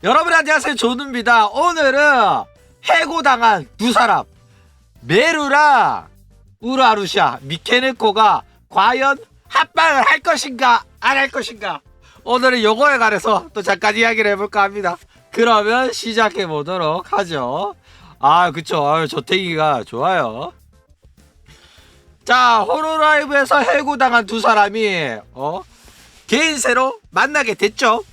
여러분 안녕하세요, 조누입니다. 오늘은 해고당한 두 사람, 메루랑 우라루샤 미케네코가 과연 합방을 할 것인가 안 할 것인가, 오늘은 요거에 관해서 또 잠깐 이야기를 해볼까 합니다. 그러면 시작해 보도록 하죠. 그쵸, 조태기가 좋아요. 자, 호로라이브에서 해고당한 두 사람이 개인세로 만나게 됐죠.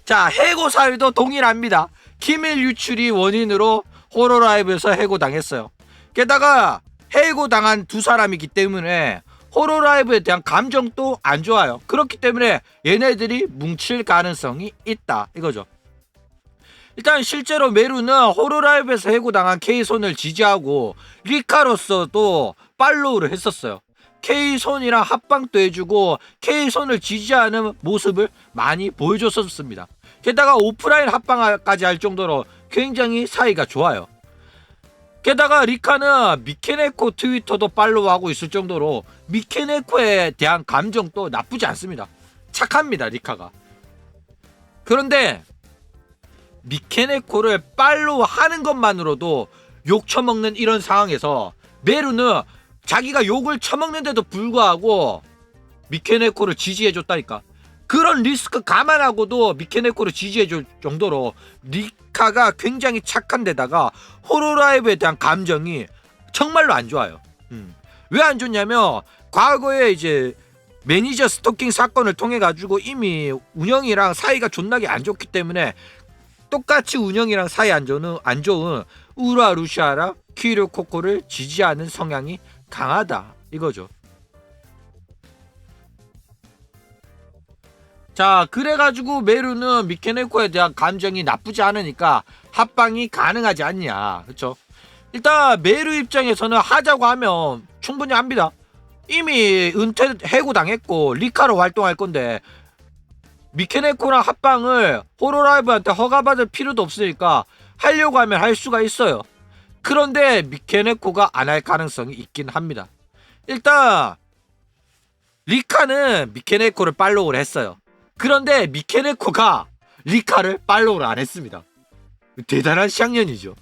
자, 해고 사유도 동일합니다. 기밀 유출이 원인으로 호로라이브에서 해고당했어요. 게다가 해고당한 두 사람이기 때문에 호로라이브에 대한 감정도 안 좋아요. 그렇기 때문에 얘네들이 뭉칠 가능성이 있다 이거죠. 일단 실제로 메루는 호로라이브에서 해고당한 케이손을 지지하고 리카로서도 팔로우를 했었어요. 케이손이랑 합방도 해주고 케이손을 지지하는 모습을 많이 보여줬었습니다. 게다가 오프라인 합방까지 할 정도로 굉장히 사이가 좋아요. 게다가 리카는 미케네코 트위터도 팔로우하고 있을 정도로 미케네코에 대한 감정도 나쁘지 않습니다. 착합니다, 리카가. 그런데 미케네코를 팔로우하는 것만으로도 욕 처먹는 이런 상황에서 메루는 자기가 욕을 처먹는데도 불구하고 미케네코를 지지해줬다니까. 그런 리스크 감안하고도 미케네코를 지지해줄 정도로 리카가 굉장히 착한 데다가 호로라이브에 대한 감정이 정말로 안 좋아요. 왜 안 좋냐면 과거에 이제 매니저 스토킹 사건을 통해 가지고 이미 운영이랑 사이가 존나게 안 좋기 때문에 똑같이 운영이랑 사이 안 좋은 우라루샤랑 키리코코를 지지하는 성향이 강하다 이거죠. 자, 그래가지고 메루는 미케네코에 대한 감정이 나쁘지 않으니까 합방이 가능하지 않냐, 그쵸? 일단 메루 입장에서는 하자고 하면 충분히 합니다. 이미 해고당했고 리카로 활동할 건데 미케네코랑 합방을 호로라이브한테 허가받을 필요도 없으니까 하려고 하면 할 수가 있어요. 그런데 미케네코가 안 할 가능성이 있긴 합니다. 일단 리카는 미케네코를 팔로우를 했어요. 그런데 미케네코가 리카를 팔로우를 안 했습니다. 대단한 쌍년이죠.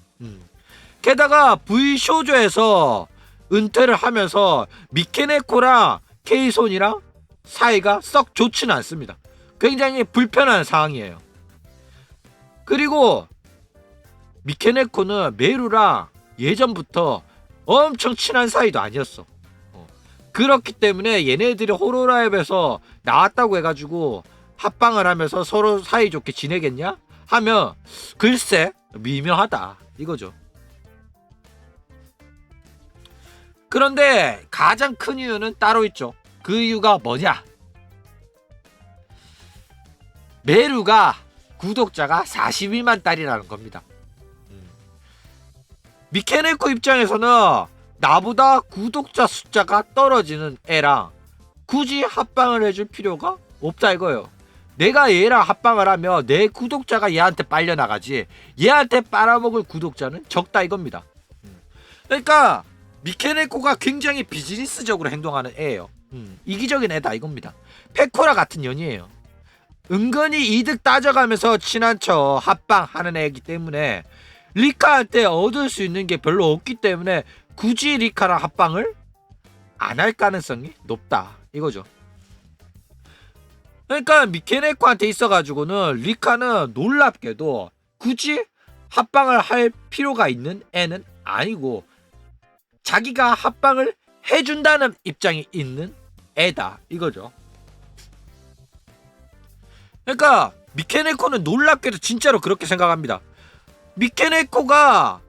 게다가 V쇼조에서 은퇴를 하면서 미케네코랑 케이손이랑 사이가 썩 좋지는 않습니다. 굉장히 불편한 상황이에요. 그리고 미케네코는 메루랑 예전부터 엄청 친한 사이도 아니었어. 그렇기 때문에 얘네들이 호로라이브에서 나왔다고 해가지고 합방을 하면서 서로 사이좋게 지내겠냐? 하면 글쎄 미묘하다 이거죠. 그런데 가장 큰 이유는 따로 있죠. 그 이유가 뭐냐? 메루가 구독자가 42만 달이라는 겁니다. 미케네코 입장에서는 나보다 구독자 숫자가 떨어지는 애랑 굳이 합방을 해줄 필요가 없다 이거예요. 내가 얘랑 합방을 하면 내 구독자가 얘한테 빨려나가지 얘한테 빨아먹을 구독자는 적다 이겁니다. 그러니까 미케네코가 굉장히 비즈니스적으로 행동하는 애예요. 이기적인 애다 이겁니다. 페코라 같은 년이에요. 은근히 이득 따져가면서 친한 척 합방하는 애이기 때문에 리카한테 얻을 수 있는 게 별로 없기 때문에 굳이 리카랑 합방을 안 할 가능성이 높다 이거죠. 그러니까 미케네코한테 있어가지고는 리카는 놀랍게도 굳이 합방을 할 필요가 있는 애는 아니고 자기가 합방을 해준다는 입장이 있는 애다 이거죠. 그러니까 미케네코는 놀랍게도 진짜로 그렇게 생각합니다. 미케네코가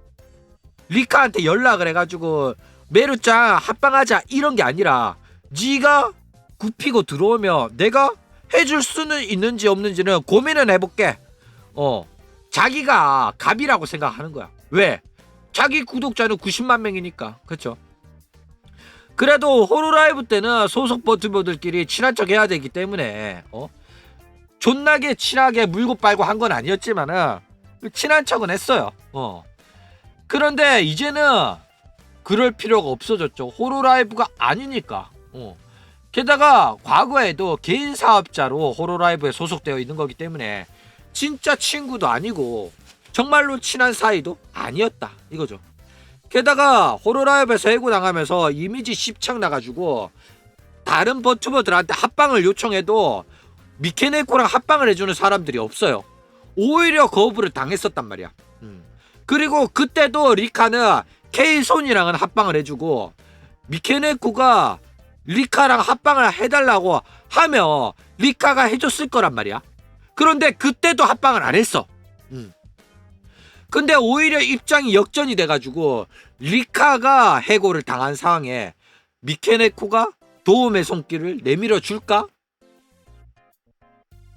리카한테 연락을 해가지고 메루짱 합방하자 이런 게 아니라 네가 굽히고 들어오면 내가 해줄 수는 있는지 없는지는 고민은 해볼게. 자기가 갑이라고 생각하는 거야. 왜? 자기 구독자는 90만 명이니까. 그쵸? 그래도 호로라이브 때는 소속 버튜버들끼리 친한 척 해야 되기 때문에 존나게 친하게 물고 빨고 한 건 아니었지만은 친한 척은 했어요. 그런데 이제는 그럴 필요가 없어졌죠. 호로라이브가 아니니까. 게다가 과거에도 개인 사업자로 호로라이브에 소속되어 있는 거기 때문에 진짜 친구도 아니고 정말로 친한 사이도 아니었다 이거죠. 게다가 호로라이브에서 해고당하면서 이미지 씹창 나가지고 다른 버튜버들한테 합방을 요청해도 미케네코랑 합방을 해주는 사람들이 없어요. 오히려 거부를 당했었단 말이야. 그리고 그때도 리카는 케이손이랑은 합방을 해주고 미케네코가 리카랑 합방을 해달라고 하면 리카가 해줬을 거란 말이야. 그런데 그때도 합방을 안 했어. 근데 오히려 입장이 역전이 돼가지고 리카가 해고를 당한 상황에 미케네코가 도움의 손길을 내밀어 줄까?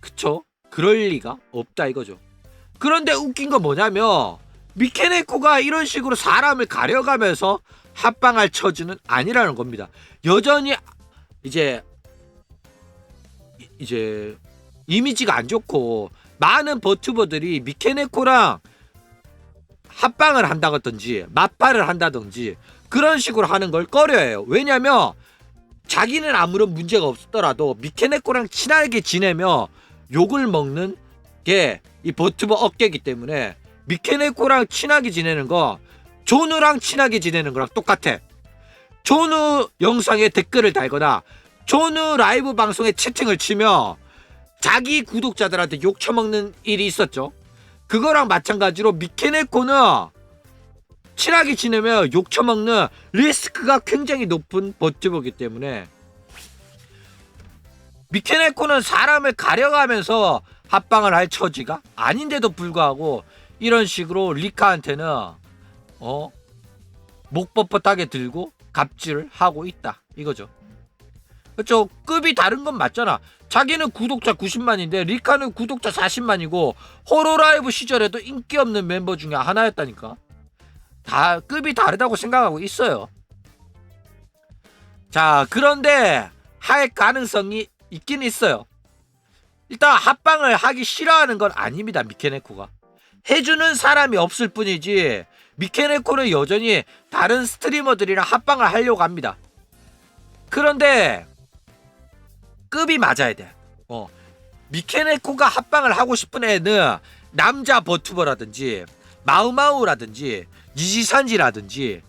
그쵸? 그럴 리가 없다 이거죠. 그런데 웃긴 건 뭐냐면 미케네코가 이런 식으로 사람을 가려가면서 합방할 처지는 아니라는 겁니다. 여전히 이제 이미지가 안 좋고 많은 버튜버들이 미케네코랑 합방을 한다든지 맞발을 한다든지 그런 식으로 하는 걸 꺼려해요. 왜냐면 자기는 아무런 문제가 없더라도 미케네코랑 친하게 지내며 욕을 먹는 게 이 버튜버 업계이기 때문에 미케네코랑 친하게 지내는 거 조누랑 친하게 지내는 거랑 똑같아. 조누 영상에 댓글을 달거나 조누 라이브 방송에 채팅을 치며 자기 구독자들한테 욕 처먹는 일이 있었죠. 그거랑 마찬가지로 미케네코는 친하게 지내며 욕 처먹는 리스크가 굉장히 높은 버튜버이기 때문에 미케네코는 사람을 가려가면서 합방을 할 처지가 아닌데도 불구하고 이런 식으로 리카한테는 목 뻣뻣하게 들고 갑질을 하고 있다 이거죠. 그렇죠. 급이 다른 건 맞잖아. 자기는 구독자 90만인데 리카는 구독자 40만이고 호로라이브 시절에도 인기 없는 멤버 중에 하나였다니까. 다 급이 다르다고 생각하고 있어요. 자, 그런데 할 가능성이 있긴 있어요. 일단 합방을 하기 싫어하는 건 아닙니다. 미케네코가 해주는 사람이 없을 뿐이지 미케네코는 여전히 다른 스트리머들이랑 합방을 하려고 합니다. 그런데 급이 맞아야 돼. 미케네코가 합방을 하고 싶은 애는 남자 버튜버라든지 마우마우라든지 니지산지라든지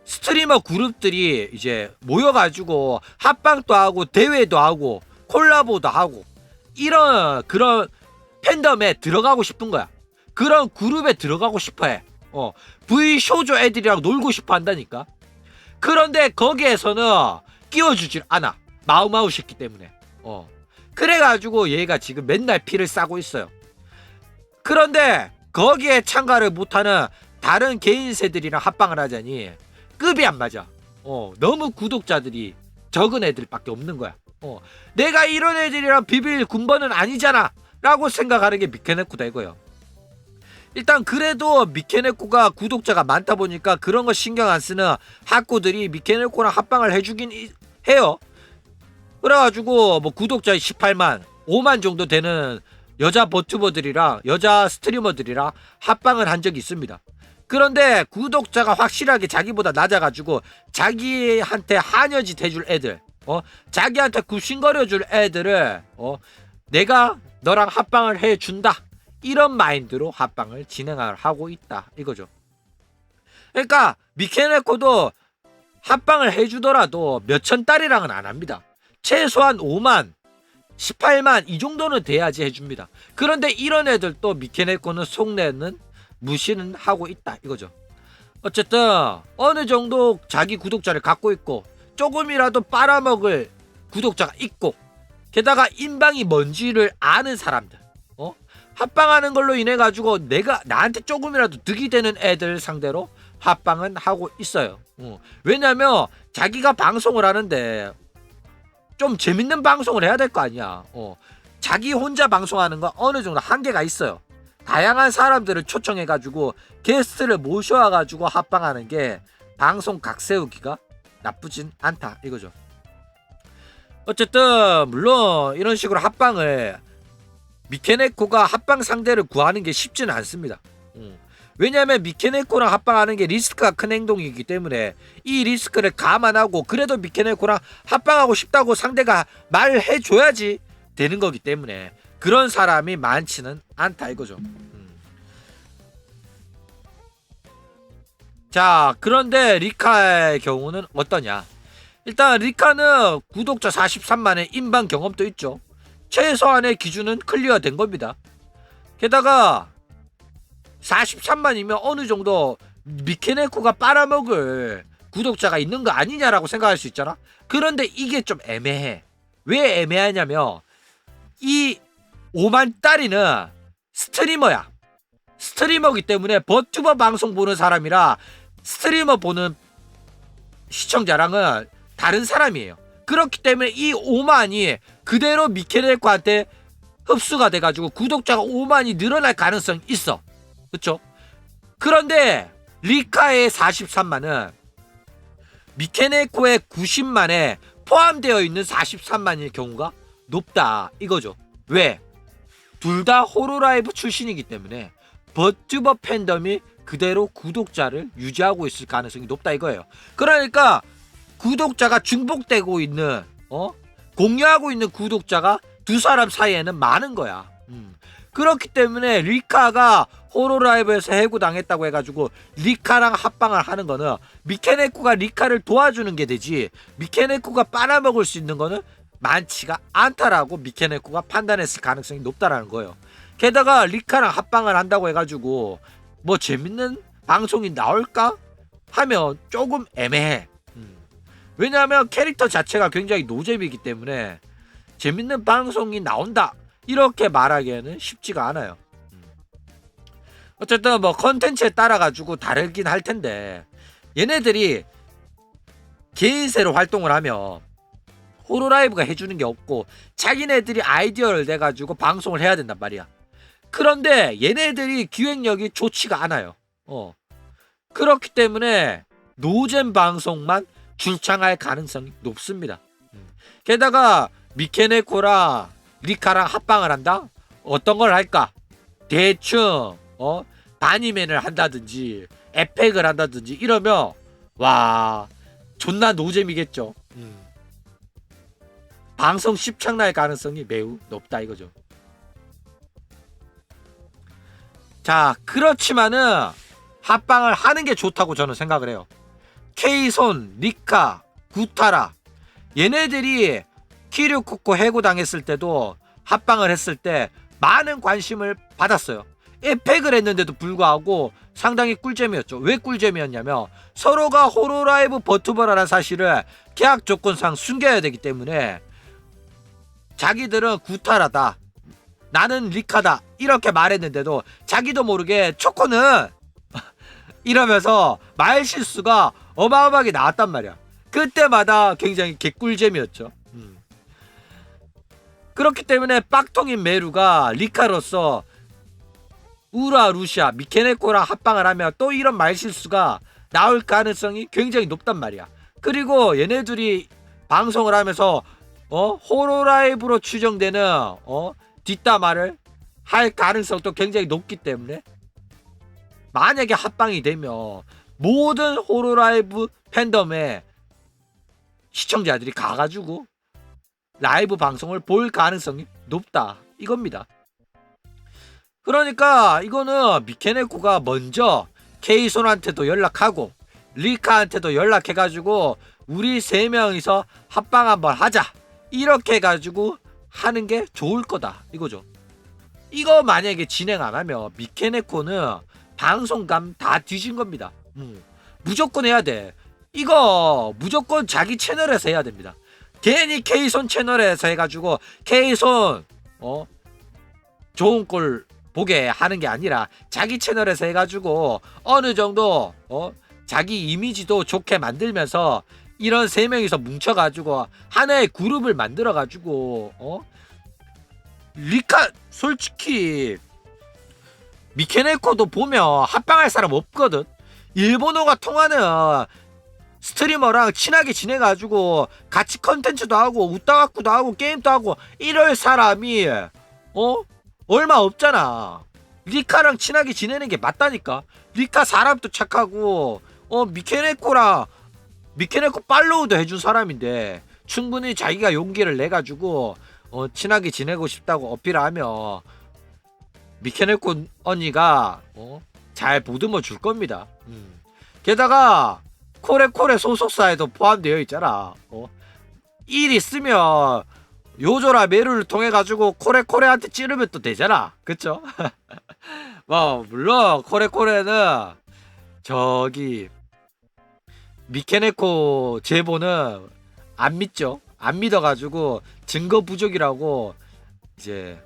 스트리머 그룹들이 이제 모여가지고 합방도 하고 대회도 하고 콜라보도 하고 이런 그런 팬덤에 들어가고 싶은 거야. 그런 그룹에 들어가고 싶어해. V쇼조 애들이랑 놀고 싶어 한다니까. 그런데 거기에서는 끼워주질 않아. 마우마우 새끼 때문에. 그래가지고 얘가 지금 맨날 피를 싸고 있어요. 그런데 거기에 참가를 못하는 다른 개인새들이랑 합방을 하자니 급이 안 맞아. 너무 구독자들이 적은 애들밖에 없는 거야. 내가 이런 애들이랑 비빌 군번은 아니잖아 라고 생각하는 게 미케네코다 이거예요. 일단 그래도 미케네코가 구독자가 많다 보니까 그런 거 신경 안 쓰는 학고들이 미케네코랑 합방을 해주긴 해요. 그래가지고 뭐 구독자 18만 5만 정도 되는 여자 버튜버들이랑 여자 스트리머들이랑 합방을 한 적이 있습니다. 그런데 구독자가 확실하게 자기보다 낮아가지고 자기한테 한여짓 해줄 애들, 자기한테 굽신거려줄 애들을 내가 너랑 합방을 해준다 이런 마인드로 합방을 진행을 하고 있다 이거죠. 그러니까 미케네코도 합방을 해주더라도 몇천 달이랑은 안 합니다. 최소한 5만 18만 이 정도는 돼야지 해줍니다. 그런데 이런 애들도 미케네코는 속내는 무시는 하고 있다 이거죠. 어쨌든 어느 정도 자기 구독자를 갖고 있고 조금이라도 빨아먹을 구독자가 있고 게다가 인방이 뭔지를 아는 사람들, 합방하는 걸로 인해 가지고 내가 나한테 조금이라도 득이 되는 애들 상대로 합방은 하고 있어요. 왜냐면 자기가 방송을 하는데 좀 재밌는 방송을 해야 될 거 아니야. 자기 혼자 방송하는 건 어느 정도 한계가 있어요. 다양한 사람들을 초청해가지고 게스트를 모셔와가지고 합방하는 게 방송 각 세우기가 나쁘진 않다 이거죠. 어쨌든 물론 이런 식으로 합방을 미케네코가 합방 상대를 구하는 게 쉽지는 않습니다. 왜냐하면 미케네코랑 합방하는 게 리스크가 큰 행동이기 때문에 이 리스크를 감안하고 그래도 미케네코랑 합방하고 싶다고 상대가 말해줘야지 되는 거기 때문에 그런 사람이 많지는 않다 이거죠. 자, 그런데 리카의 경우는 어떠냐? 일단 리카는 구독자 43만의 인방 경험도 있죠. 최소한의 기준은 클리어된 겁니다. 게다가 43만이면 어느 정도 미케네코가 빨아먹을 구독자가 있는 거 아니냐라고 생각할 수 있잖아. 그런데 이게 좀 애매해. 왜 애매하냐면 이 5만 딸이는 스트리머야. 스트리머기 때문에 버튜버 방송 보는 사람이라 스트리머 보는 시청자랑은 다른 사람이에요. 그렇기 때문에 이 5만이 그대로 미케네코한테 흡수가 돼가지고 구독자가 5만이 늘어날 가능성이 있어. 그쵸? 그런데 리카의 43만은 미케네코의 90만에 포함되어 있는 43만일 경우가 높다 이거죠. 왜? 둘 다 호로라이브 출신이기 때문에 버튜버 팬덤이 그대로 구독자를 유지하고 있을 가능성이 높다 이거예요. 그러니까 구독자가 중복되고 있는 공유하고 있는 구독자가 두 사람 사이에는 많은 거야. 그렇기 때문에 리카가 호로라이브에서 해고당했다고 해가지고 리카랑 합방을 하는 거는 미케네코가 리카를 도와주는 게 되지 미케네코가 빨아먹을 수 있는 거는 많지가 않다라고 미케네코가 판단했을 가능성이 높다라는 거예요. 게다가 리카랑 합방을 한다고 해가지고 뭐 재밌는 방송이 나올까 하면 조금 애매해. 왜냐하면 캐릭터 자체가 굉장히 노잼이기 때문에 재밌는 방송이 나온다 이렇게 말하기에는 쉽지가 않아요. 어쨌든 뭐 컨텐츠에 따라 가지고 다르긴 할 텐데 얘네들이 개인세로 활동을 하면 호로라이브가 해주는 게 없고 자기네들이 아이디어를 내가지고 방송을 해야 된단 말이야. 그런데 얘네들이 기획력이 좋지가 않아요. 그렇기 때문에 노잼 방송만 출창할 가능성이 높습니다. 게다가 미케네코랑 리카랑 합방을 한다? 어떤 걸 할까? 대충 바니맨을 한다든지 에펙을 한다든지 이러면 와 존나 노잼이겠죠. 방송 십창날 가능성이 매우 높다 이거죠. 자, 그렇지만은 합방을 하는 게 좋다고 저는 생각을 해요. 케이손, 리카, 구타라 얘네들이 키류코코 해고당했을 때도 합방을 했을 때 많은 관심을 받았어요. 에펙을 했는데도 불구하고 상당히 꿀잼이었죠. 왜 꿀잼이었냐면 서로가 호로라이브 버튜버라는 사실을 계약 조건상 숨겨야 되기 때문에 자기들은 구타라다 나는 리카다 이렇게 말했는데도 자기도 모르게 초코는 이러면서 말 실수가 어마어마하게 나왔단 말이야. 그때마다 굉장히 개꿀잼이었죠. 그렇기 때문에 빡통인 메루가 리카로서 우라 루시아 미케네코랑 합방을 하면 또 이런 말실수가 나올 가능성이 굉장히 높단 말이야. 그리고 얘네들이 방송을 하면서 호로라이브로 추정되는 뒷담화를 할 가능성도 굉장히 높기 때문에 만약에 합방이 되면 모든 호로라이브 팬덤의 시청자들이 가가지고 라이브 방송을 볼 가능성이 높다 이겁니다. 그러니까 이거는 미케네코가 먼저 케이손한테도 연락하고 리카한테도 연락해가지고 우리 세 명이서 합방 한번 하자 이렇게 해가지고 하는 게 좋을 거다 이거죠. 이거 만약에 진행 안 하면 미케네코는 방송감 다 뒤진 겁니다. 무조건 해야 돼. 이거 무조건 자기 채널에서 해야 됩니다. 괜히 케이손 채널에서 해가지고 케이손 좋은 꼴 보게 하는 게 아니라 자기 채널에서 해가지고 어느 정도 자기 이미지도 좋게 만들면서 이런 세 명이서 뭉쳐가지고 하나의 그룹을 만들어가지고 리카 솔직히 미케네코도 보면 합방할 사람 없거든. 일본어가 통하는 스트리머랑 친하게 지내가지고 같이 컨텐츠도 하고 웃다가꾸도 하고 게임도 하고 이럴 사람이 얼마 없잖아. 리카랑 친하게 지내는 게 맞다니까. 리카 사람도 착하고 미케네코 팔로우도 해준 사람인데 충분히 자기가 용기를 내가지고 친하게 지내고 싶다고 어필하면 미케네코 언니가 잘 보듬어 줄 겁니다. 게다가 코레코레 소속사에도 포함되어 있잖아. 일 있으면 요조라 메루를 통해 가지고 코레코레한테 찌르면 또 되잖아. 그쵸? 뭐 물론 코레코레는 저기 미케네코 제보는 안 믿죠. 안 믿어가지고 증거 부족이라고 이제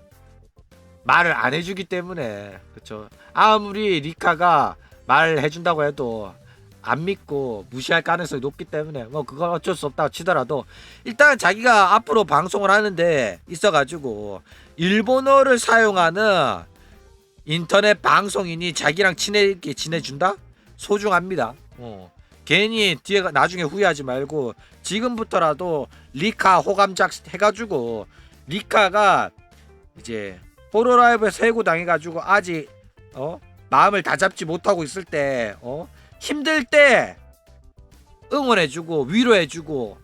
말을 안 해주기 때문에. 그쵸? 아무리 리카가 말을 해준다고 해도 안 믿고 무시할 가능성이 높기 때문에 뭐 그건 어쩔 수 없다고 치더라도 일단 자기가 앞으로 방송을 하는데 있어가지고 일본어를 사용하는 인터넷 방송인이 자기랑 친하게 지내준다? 소중합니다. 괜히 뒤에 나중에 후회하지 말고 지금부터라도 리카 호감작 해가지고 리카가 이제 호로라이브에서 해고 당해가지고 아직 마음을 다잡지 못하고 있을 때 힘들 때 응원해주고 위로해주고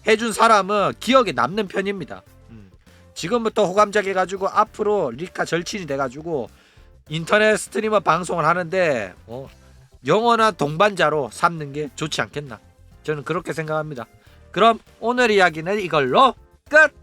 해준 사람은 기억에 남는 편입니다. 지금부터 호감작 해가지고 앞으로 리카 절친이 돼가지고 인터넷 스트리머 방송을 하는데 영원한 동반자로 삼는 게 좋지 않겠나, 저는 그렇게 생각합니다. 그럼 오늘 이야기는 이걸로 끝!